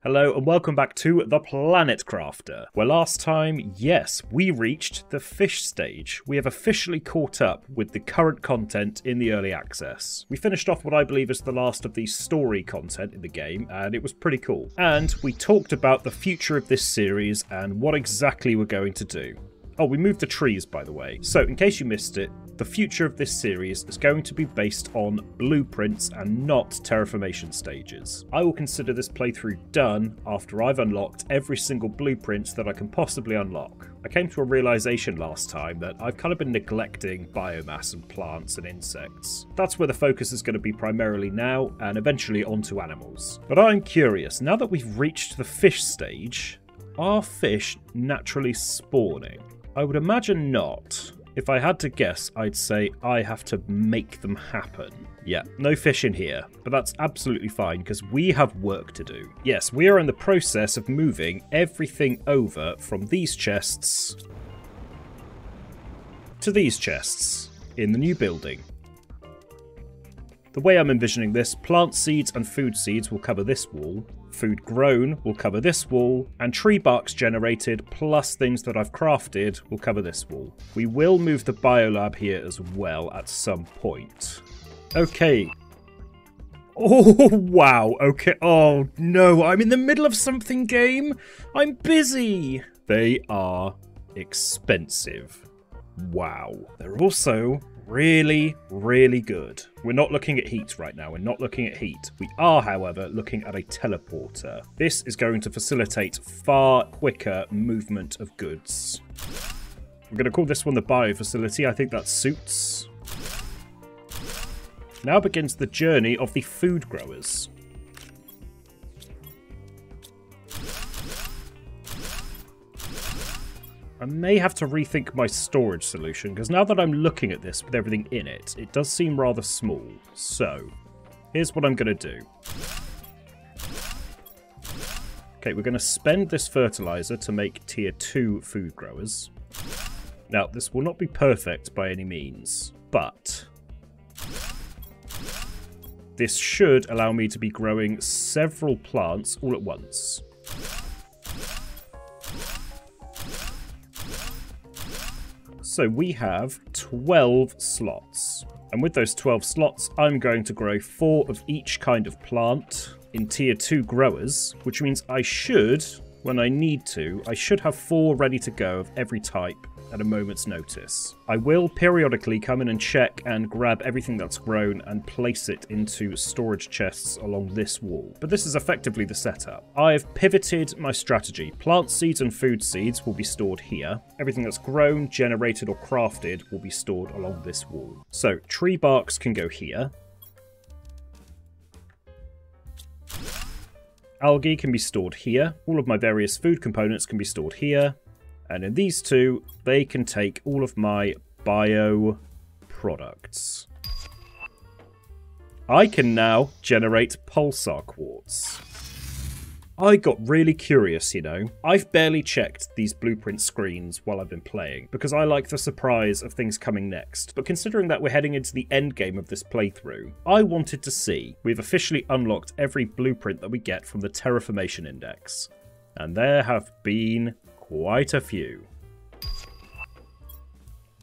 Hello and welcome back to The Planet Crafter, where last time, yes, we reached the fish stage. We have officially caught up with the current content in the early access. We finished off what I believe is the last of the story content in the game, and it was pretty cool. And we talked about the future of this series and what exactly we're going to do. Oh, we moved the trees, by the way. So, in case you missed it, the future of this series is going to be based on blueprints and not terraformation stages. I will consider this playthrough done after I've unlocked every single blueprint that I can possibly unlock. I came to a realization last time that I've kind of been neglecting biomass and plants and insects. That's where the focus is going to be primarily now, and eventually onto animals. But I'm curious, now that we've reached the fish stage, are fish naturally spawning? I would imagine not. If I had to guess, I'd say I have to make them happen. Yeah, no fish in here, but that's absolutely fine because we have work to do. Yes, we are in the process of moving everything over from these chests to these chests in the new building. The way I'm envisioning this, plant seeds and food seeds will cover this wall, food grown will cover this wall, and tree barks generated plus things that I've crafted will cover this wall. We will move the biolab here as well at some point. Okay. Oh, wow. Okay. Oh, no. I'm in the middle of something, game. I'm busy. They are expensive. Wow. They're also really, really good. We're not looking at heat right now. We're not looking at heat. We are, however, looking at a teleporter. This is going to facilitate far quicker movement of goods. We're going to call this one the bio facility. I think that suits. Now begins the journey of the food growers. I may have to rethink my storage solution, because now that I'm looking at this with everything in it, it does seem rather small. So, here's what I'm going to do. Okay, we're going to spend this fertilizer to make tier 2 food growers. Now, this will not be perfect by any means, but this should allow me to be growing several plants all at once. So we have 12 slots. And with those 12 slots, I'm going to grow 4 of each kind of plant in tier 2 growers, which means I should, when I need to, I should have 4 ready to go of every type at a moment's notice. I will periodically come in and check and grab everything that's grown and place it into storage chests along this wall. But this is effectively the setup. I've pivoted my strategy. Plant seeds and food seeds will be stored here. Everything that's grown, generated, or crafted will be stored along this wall. So tree barks can go here. Algae can be stored here. All of my various food components can be stored here. And in these two, they can take all of my bio products. I can now generate pulsar quartz. I got really curious, you know. I've barely checked these blueprint screens while I've been playing, because I like the surprise of things coming next. But considering that we're heading into the end game of this playthrough, I wanted to see. We've officially unlocked every blueprint that we get from the Terraformation Index. And there have been quite a few.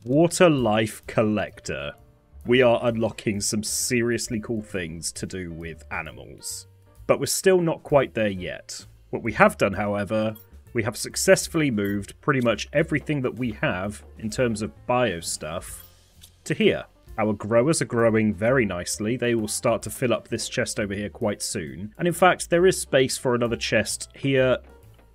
Water Life Collector. We are unlocking some seriously cool things to do with animals. But we're still not quite there yet. What we have done, however, we have successfully moved pretty much everything that we have in terms of bio stuff to here. Our growers are growing very nicely. They will start to fill up this chest over here quite soon. And in fact, there is space for another chest here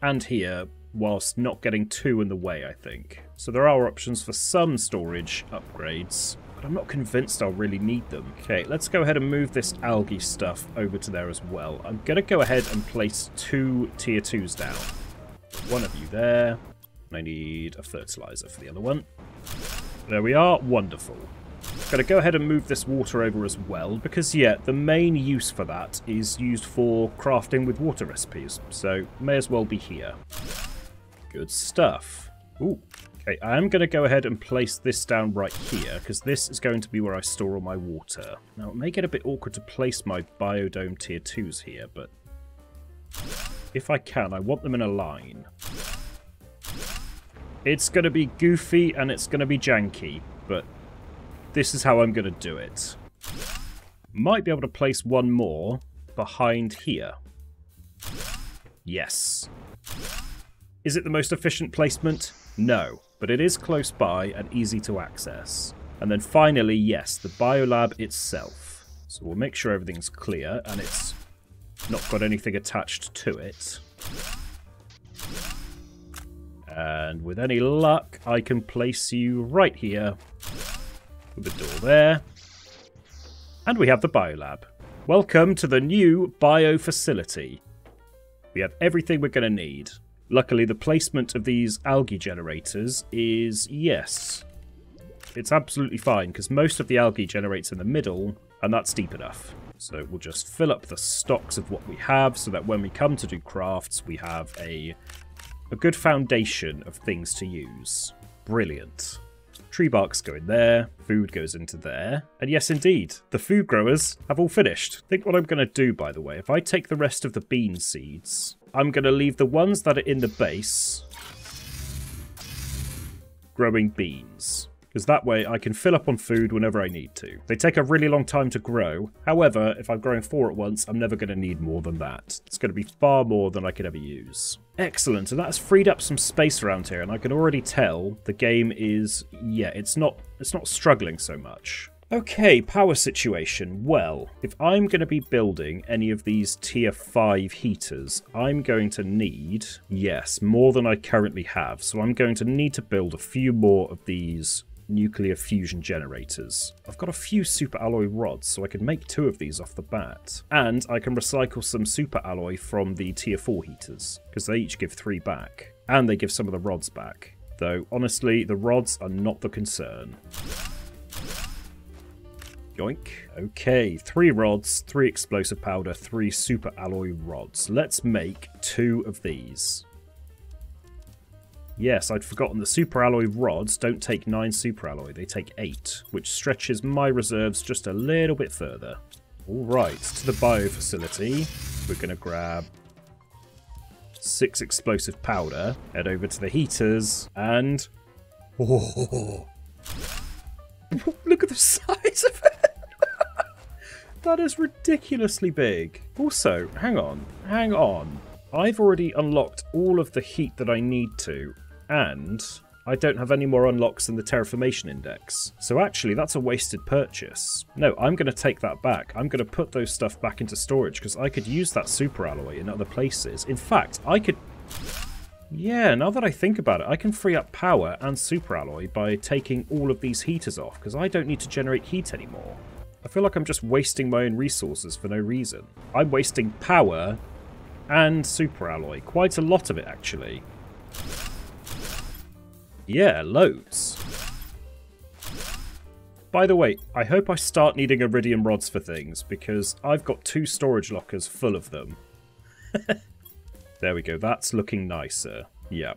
and here, whilst not getting too in the way, I think. So there are options for some storage upgrades, but I'm not convinced I'll really need them. Okay, let's go ahead and move this algae stuff over to there as well. I'm going to go ahead and place 2 tier 2s down. One of you there. I need a fertilizer for the other one. There we are. Wonderful. Going to go ahead and move this water over as well, because, yeah, the main use for that is used for crafting with water recipes, so may as well be here. Good stuff. Ooh. Okay, I am going to go ahead and place this down right here, because this is going to be where I store all my water. Now, it may get a bit awkward to place my biodome tier 2s here, but if I can, I want them in a line. It's going to be goofy and it's going to be janky, but this is how I'm going to do it. Might be able to place one more behind here. Yes. Is it the most efficient placement? No, but it is close by and easy to access. And then finally, yes, the biolab itself. So we'll make sure everything's clear and it's not got anything attached to it. And with any luck, I can place you right here with the door there. And we have the biolab. Welcome to the new bio facility. We have everything we're going to need. Luckily, the placement of these algae generators is, yes, it's absolutely fine because most of the algae generates in the middle and that's deep enough. So we'll just fill up the stocks of what we have so that when we come to do crafts, we have a good foundation of things to use. Brilliant. Tree barks go in there, food goes into there, and yes indeed, the food growers have all finished. Think what I'm going to do, by the way. If I take the rest of the bean seeds, I'm going to leave the ones that are in the base growing beans. Because that way I can fill up on food whenever I need to. They take a really long time to grow. However, if I'm growing 4 at once, I'm never going to need more than that. It's going to be far more than I could ever use. Excellent, and that's freed up some space around here, and I can already tell the game is, yeah, it's not struggling so much. Okay, power situation. Well, if I'm going to be building any of these tier 5 heaters, I'm going to need, yes, more than I currently have. So I'm going to need to build a few more of these nuclear fusion generators. I've got a few super alloy rods, so I can make 2 of these off the bat. And I can recycle some super alloy from the tier 4 heaters, because they each give 3 back. And they give some of the rods back. Though, honestly, the rods are not the concern. Yoink. Okay, 3 rods, 3 explosive powder, 3 super alloy rods. Let's make 2 of these. Yes, I'd forgotten the super alloy rods don't take 9 super alloy, they take 8, which stretches my reserves just a little bit further. Alright, to the bio facility. We're going to grab 6 explosive powder, head over to the heaters, and... Oh, look at the size of it! That is ridiculously big. Also, hang on. I've already unlocked all of the heat that I need to, and I don't have any more unlocks in the terraformation index. So actually, that's a wasted purchase. No, I'm going to take that back. I'm going to put those stuff back into storage, because I could use that super alloy in other places. In fact, I could... Yeah, now that I think about it, I can free up power and super alloy by taking all of these heaters off, because I don't need to generate heat anymore. I feel like I'm just wasting my own resources for no reason. I'm wasting power and super alloy. Quite a lot of it, actually. Yeah, loads. By the way, I hope I start needing iridium rods for things, because I've got 2 storage lockers full of them. There we go, that's looking nicer. Yeah.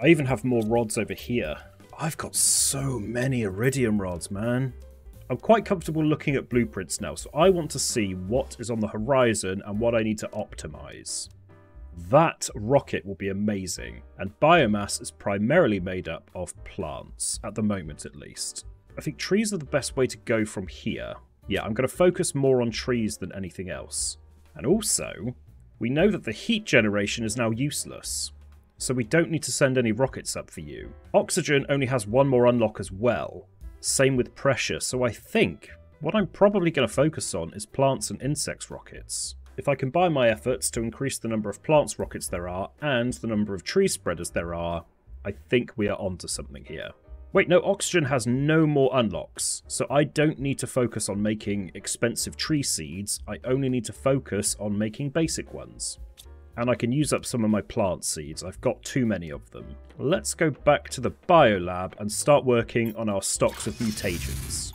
I even have more rods over here. I've got so many iridium rods, man. I'm quite comfortable looking at blueprints now, so I want to see what is on the horizon and what I need to optimize. That rocket will be amazing, and biomass is primarily made up of plants, at the moment at least. I think trees are the best way to go from here. Yeah, I'm going to focus more on trees than anything else. And also, we know that the heat generation is now useless, so we don't need to send any rockets up for you. Oxygen only has 1 more unlock as well. Same with pressure, so I think what I'm probably going to focus on is plants and insects rockets. If I combine my efforts to increase the number of plants rockets there are and the number of tree spreaders there are, I think we are onto something here. Wait, no, oxygen has no more unlocks, so I don't need to focus on making expensive tree seeds, I only need to focus on making basic ones. And I can use up some of my plant seeds, I've got too many of them. Let's go back to the biolab and start working on our stocks of mutagens.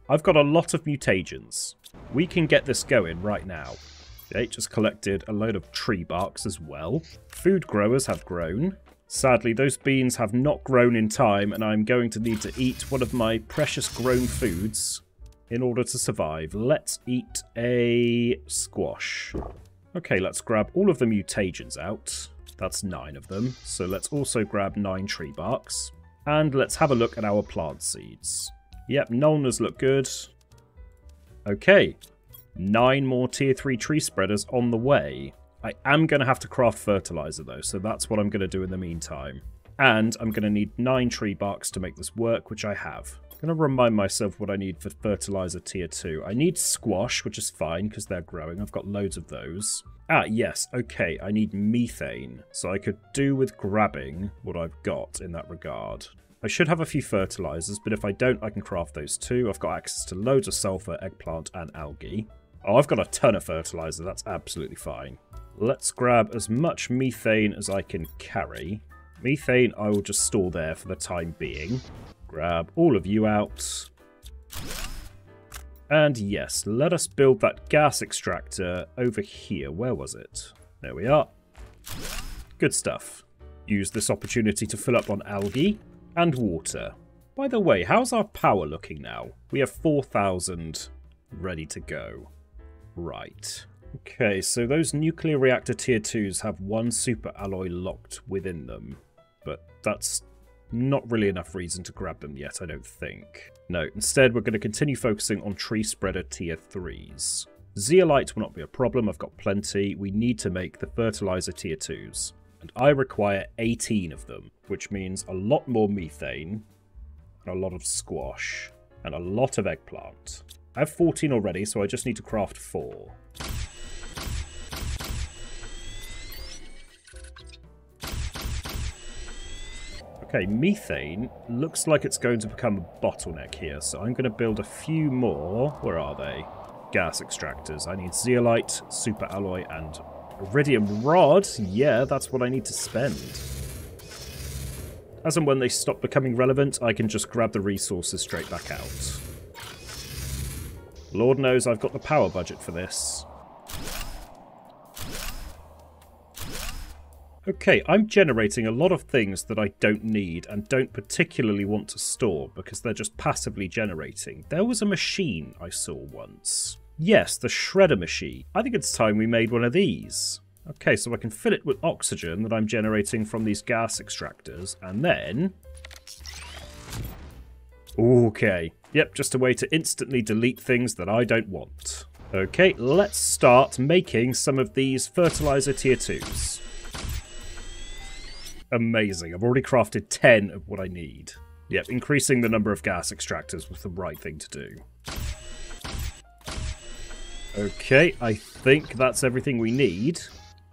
I've got a lot of mutagens. We can get this going right now. Okay, just collected a load of tree barks as well. Food growers have grown. Sadly, those beans have not grown in time, and I'm going to need to eat one of my precious grown foods in order to survive. Let's eat a squash. Okay, let's grab all of the mutagens out. That's 9 of them. So let's also grab 9 tree barks. And let's have a look at our plant seeds. Yep, Nolnas look good. Okay, 9 more tier 3 tree spreaders on the way. I am going to have to craft fertilizer though, so that's what I'm going to do in the meantime. And I'm going to need 9 tree barks to make this work, which I have. I'm going to remind myself what I need for fertilizer tier 2. I need squash, which is fine because they're growing. I've got loads of those. Ah, yes, okay, I need methane. So I could do with grabbing what I've got in that regard. I should have a few fertilizers, but if I don't, I can craft those too. I've got access to loads of sulfur, eggplant, and algae. Oh, I've got a ton of fertilizer. That's absolutely fine. Let's grab as much methane as I can carry. Methane I will just store there for the time being. Grab all of you out. And yes, let us build that gas extractor over here. Where was it? There we are. Good stuff. Use this opportunity to fill up on algae and water. By the way, how's our power looking now? We have 4,000 ready to go. Right. Okay, so those nuclear reactor tier 2s have 1 super alloy locked within them. But that's not really enough reason to grab them yet, I don't think. No, instead we're going to continue focusing on tree spreader tier 3s. Zeolite will not be a problem, I've got plenty. We need to make the fertilizer tier 2s. And I require 18 of them, which means a lot more methane, and a lot of squash, and a lot of eggplant. I have 14 already, so I just need to craft 4. Okay, methane looks like it's going to become a bottleneck here, so I'm going to build a few more. Where are they? Gas extractors. I need zeolite, super alloy, and iridium rod. Yeah, that's what I need to spend. As and when they stop becoming relevant, I can just grab the resources straight back out. Lord knows I've got the power budget for this. Okay, I'm generating a lot of things that I don't need and don't particularly want to store because they're just passively generating. There was a machine I saw once. Yes, the shredder machine. I think it's time we made one of these. Okay, so I can fill it with oxygen that I'm generating from these gas extractors, and then... Okay, yep, just a way to instantly delete things that I don't want. Okay, let's start making some of these fertilizer tier 2s. Amazing, I've already crafted 10 of what I need. Yep, increasing the number of gas extractors was the right thing to do. Okay, I think that's everything we need.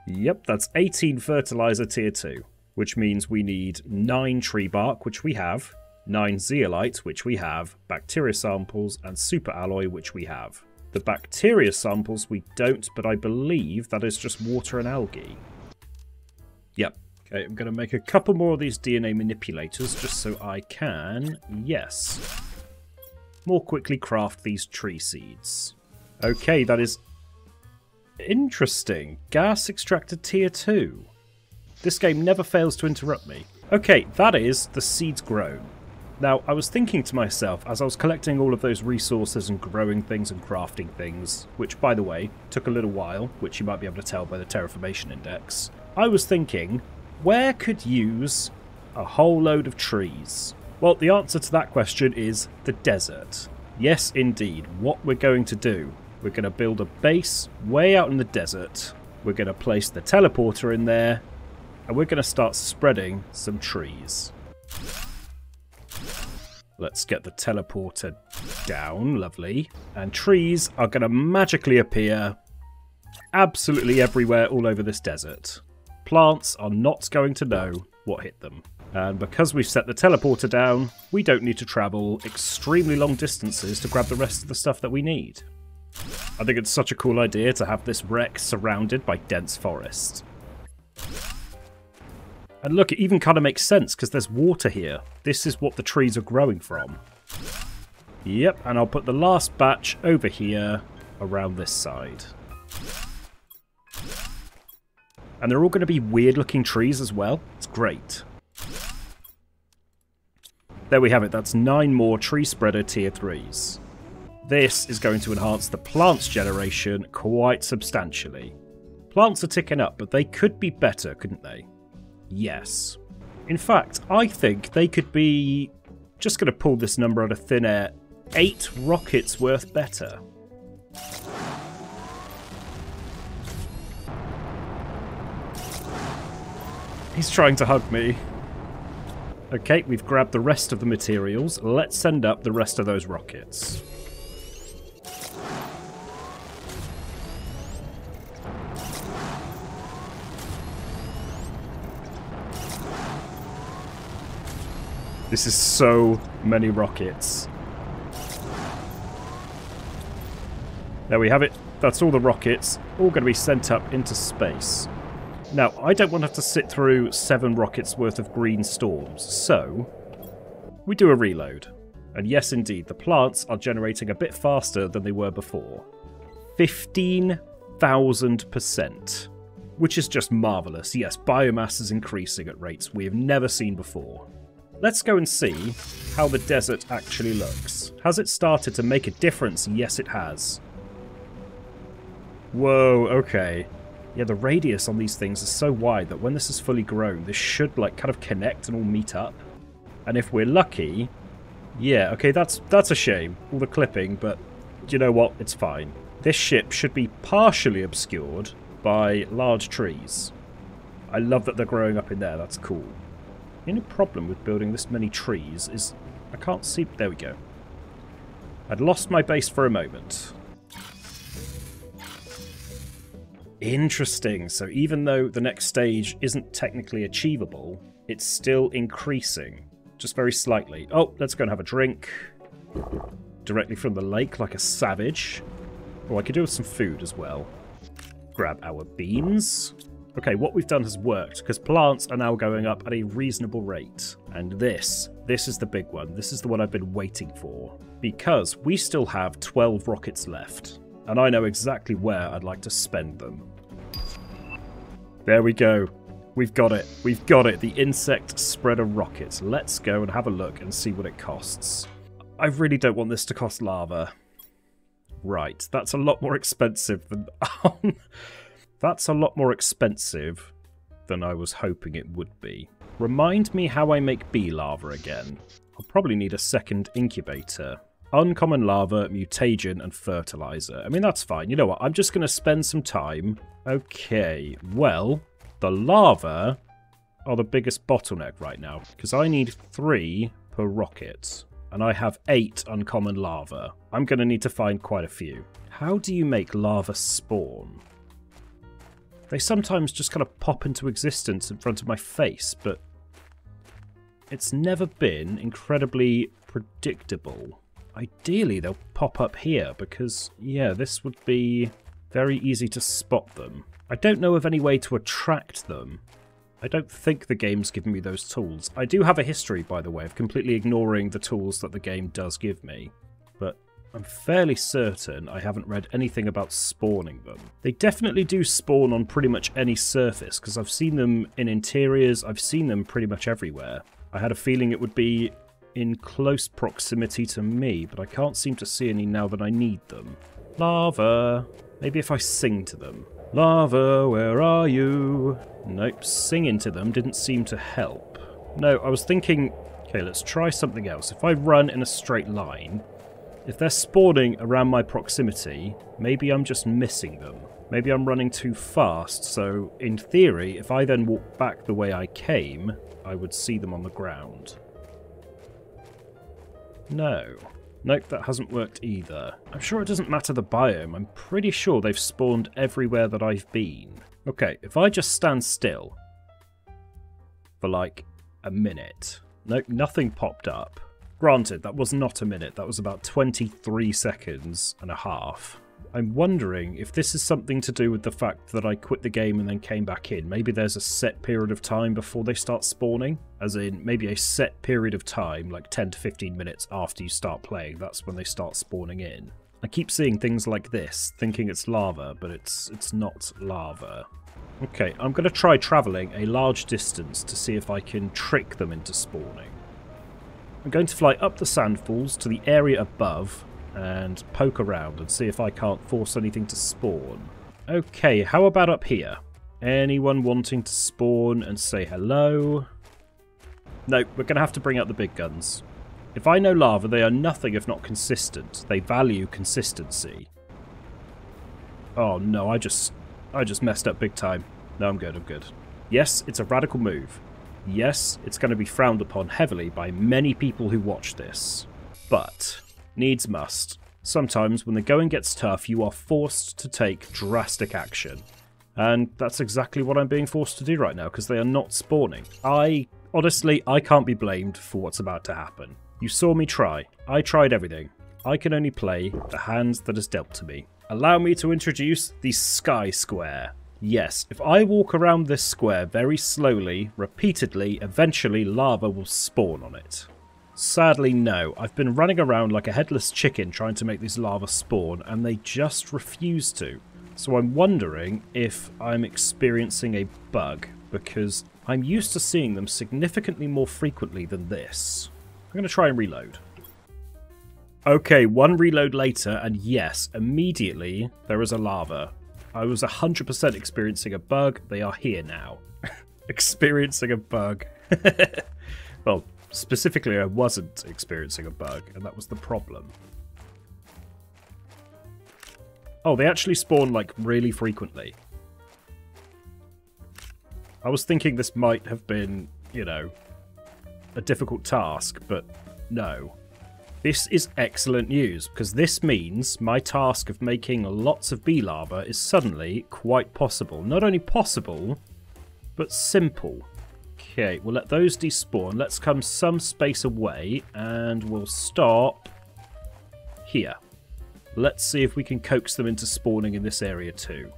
Yep, that's 18 fertilizer tier 2, which means we need 9 tree bark, which we have, 9 zeolite, which we have, bacteria samples, and super alloy, which we have. The bacteria samples we don't, but I believe that is just water and algae. Yep. Okay, I'm going to make a couple more of these DNA manipulators just so I can, yes, more quickly craft these tree seeds. Okay, that is interesting. Gas extractor tier 2. This game never fails to interrupt me. Okay, that is the seeds grown. Now, I was thinking to myself as I was collecting all of those resources and growing things and crafting things, which, by the way, took a little while, which you might be able to tell by the terraformation index, I was thinking, where could use a whole load of trees? Well, the answer to that question is the desert. Yes, indeed. What we're going to do, we're going to build a base way out in the desert. We're going to place the teleporter in there, and we're going to start spreading some trees. Let's get the teleporter down, lovely. And trees are going to magically appear absolutely everywhere all over this desert. Plants are not going to know what hit them. And because we've set the teleporter down, we don't need to travel extremely long distances to grab the rest of the stuff that we need. I think it's such a cool idea to have this wreck surrounded by dense forest. And look, it even kind of makes sense because there's water here. This is what the trees are growing from. Yep, and I'll put the last batch over here around this side. And they're all going to be weird looking trees as well. It's great. There we have it. That's 9 more tree spreader tier 3s. This is going to enhance the plants generation quite substantially. Plants are ticking up, but they could be better, couldn't they? Yes. In fact, I think they could be, just going to pull this number out of thin air, 8 rockets worth better. He's trying to hug me. Okay, we've grabbed the rest of the materials. Let's send up the rest of those rockets. This is so many rockets. There we have it. That's all the rockets, all going to be sent up into space. Now, I don't want to have to sit through 7 rockets worth of green storms, so we do a reload. And yes, indeed, the plants are generating a bit faster than they were before. 15,000%, which is just marvellous. Yes, biomass is increasing at rates we have never seen before. Let's go and see how the desert actually looks. Has it started to make a difference? Yes, it has. Whoa, okay. Yeah, the radius on these things is so wide that when this is fully grown, this should, like, kind of connect and all meet up. And if we're lucky... Yeah, okay, that's a shame. All the clipping, but do you know what? It's fine. This ship should be partially obscured by large trees. I love that they're growing up in there. That's cool. The only problem with building this many trees is I can't see... There we go. I'd lost my base for a moment. Interesting. So even though the next stage isn't technically achievable, it's still increasing. Just very slightly. Oh, let's go and have a drink. Directly from the lake like a savage. Oh, I could do with some food as well. Grab our beans. Okay, what we've done has worked, because plants are now going up at a reasonable rate. And this is the big one. This is the one I've been waiting for. Because we still have 12 rockets left. And I know exactly where I'd like to spend them. There we go. We've got it. We've got it. The insect spreader rockets. Let's go and have a look and see what it costs. I really don't want this to cost lava. Right, that's a lot more expensive than... That's a lot more expensive than I was hoping it would be. Remind me how I make bee lava again. I'll probably need a second incubator. Uncommon lava, mutagen, and fertilizer. I mean, that's fine. You know what? I'm just going to spend some time. Okay, well, the lava are the biggest bottleneck right now, because I need 3 per rocket, and I have 8 uncommon lava. I'm going to need to find quite a few. How do you make lava spawn? They sometimes just kind of pop into existence in front of my face, but it's never been incredibly predictable. Ideally, they'll pop up here because, yeah, this would be very easy to spot them. I don't know of any way to attract them. I don't think the game's given me those tools. I do have a history, by the way, of completely ignoring the tools that the game does give me. But I'm fairly certain I haven't read anything about spawning them. They definitely do spawn on pretty much any surface, because I've seen them in interiors, I've seen them pretty much everywhere. I had a feeling it would be in close proximity to me, but I can't seem to see any now that I need them. Lava. Maybe if I sing to them. Lava, where are you? Nope, singing to them didn't seem to help. No, I was thinking, okay, let's try something else. If I run in a straight line, if they're spawning around my proximity, maybe I'm just missing them. Maybe I'm running too fast, so in theory, if I then walk back the way I came, I would see them on the ground. No. Nope, that hasn't worked either. I'm sure it doesn't matter the biome. I'm pretty sure they've spawned everywhere that I've been. Okay, if I just stand still for like a minute. Nope, nothing popped up. Granted, that was not a minute. That was about 23 seconds and a half. I'm wondering if this is something to do with the fact that I quit the game and then came back in. Maybe there's a set period of time before they start spawning. As in, maybe a set period of time, like 10 to 15 minutes after you start playing, that's when they start spawning in. I keep seeing things like this, thinking it's lava, but it's not lava. Okay, I'm going to try travelling a large distance to see if I can trick them into spawning. I'm going to fly up the sandfalls to the area above and poke around and see if I can't force anything to spawn. Okay, how about up here? Anyone wanting to spawn and say hello? No, we're going to have to bring out the big guns. If I know lava, they are nothing if not consistent. They value consistency. Oh no, I just messed up big time. No, I'm good, I'm good. Yes, it's a radical move. Yes, it's going to be frowned upon heavily by many people who watch this. But, needs must. Sometimes when the going gets tough, you are forced to take drastic action. And that's exactly what I'm being forced to do right now, because they are not spawning. Honestly, I can't be blamed for what's about to happen. You saw me try. I tried everything. I can only play the hands that is dealt to me. Allow me to introduce the Sky Square. Yes, if I walk around this square very slowly, repeatedly, eventually lava will spawn on it. Sadly, no. I've been running around like a headless chicken trying to make these lava spawn, and they just refuse to. So I'm wondering if I'm experiencing a bug, because I'm used to seeing them significantly more frequently than this. I'm going to try and reload. Okay, one reload later, and yes, immediately there is a lava. I was 100% experiencing a bug. They are here now. Experiencing a bug. Well, specifically I wasn't experiencing a bug, and that was the problem. Oh, they actually spawn, like, really frequently. I was thinking this might have been, you know, a difficult task, but no. This is excellent news, because this means my task of making lots of bee lava is suddenly quite possible. Not only possible, but simple. Okay, we'll let those despawn. Let's come some space away, and we'll stop here. Let's see if we can coax them into spawning in this area too.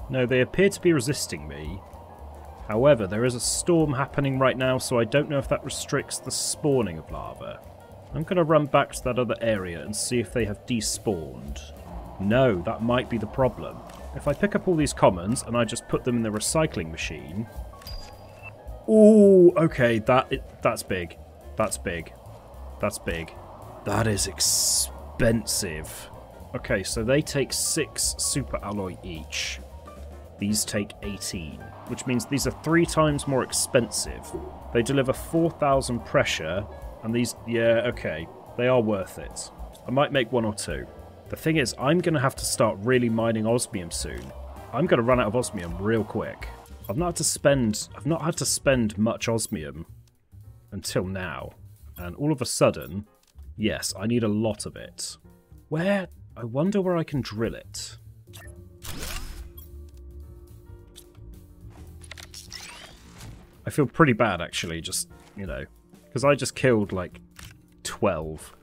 No, they appear to be resisting me. However, there is a storm happening right now, so I don't know if that restricts the spawning of lava. I'm going to run back to that other area and see if they have despawned. No, that might be the problem. If I pick up all these commons and I just put them in the recycling machine... Ooh, okay, that's big. That's big. That's big. That is expensive. Okay, so they take 6 super alloy each. These take 18, which means these are 3 times more expensive. They deliver 4,000 pressure, and these, yeah, okay, they are worth it. I might make 1 or 2. The thing is, I'm going to have to start really mining osmium soon. I'm going to run out of osmium real quick. I've not had to spend much osmium until now, and all of a sudden, yes, I need a lot of it. Where? I wonder where I can drill it. I feel pretty bad, actually, just, you know, because I just killed, like, 12.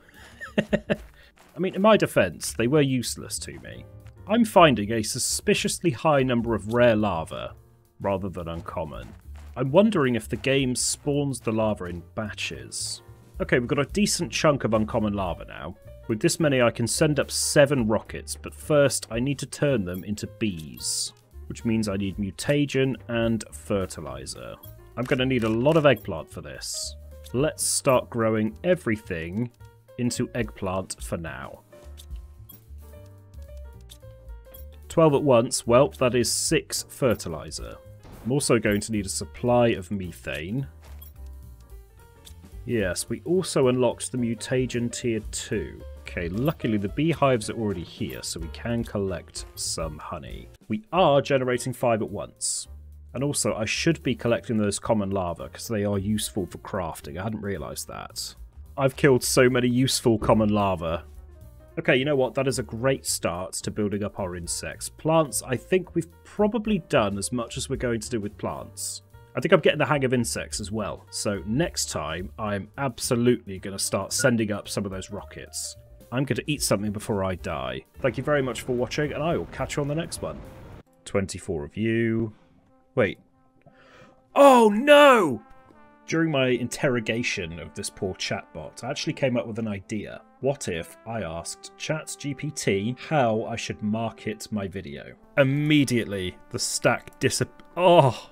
I mean, in my defense, they were useless to me. I'm finding a suspiciously high number of rare lava, rather than uncommon. I'm wondering if the game spawns the lava in batches. Okay, we've got a decent chunk of uncommon lava now. With this many, I can send up 7 rockets, but first I need to turn them into bees, which means I need mutagen and fertilizer. I'm going to need a lot of eggplant for this. Let's start growing everything into eggplant for now. 12 at once, well, that is 6 fertilizer. I'm also going to need a supply of methane. Yes, we also unlocked the mutagen tier 2. Okay, luckily the beehives are already here, so we can collect some honey. We are generating 5 at once. And also, I should be collecting those common lava, because they are useful for crafting. I hadn't realised that. I've killed so many useful common lava. Okay, you know what? That is a great start to building up our insects. Plants, I think we've probably done as much as we're going to do with plants. I think I'm getting the hang of insects as well. So next time, I'm absolutely going to start sending up some of those rockets. I'm going to eat something before I die. Thank you very much for watching, and I will catch you on the next one. 24 of you. Wait. Oh no! During my interrogation of this poor chatbot, I actually came up with an idea. What if I asked ChatGPT how I should market my video? Immediately, the stack disappeared. Oh!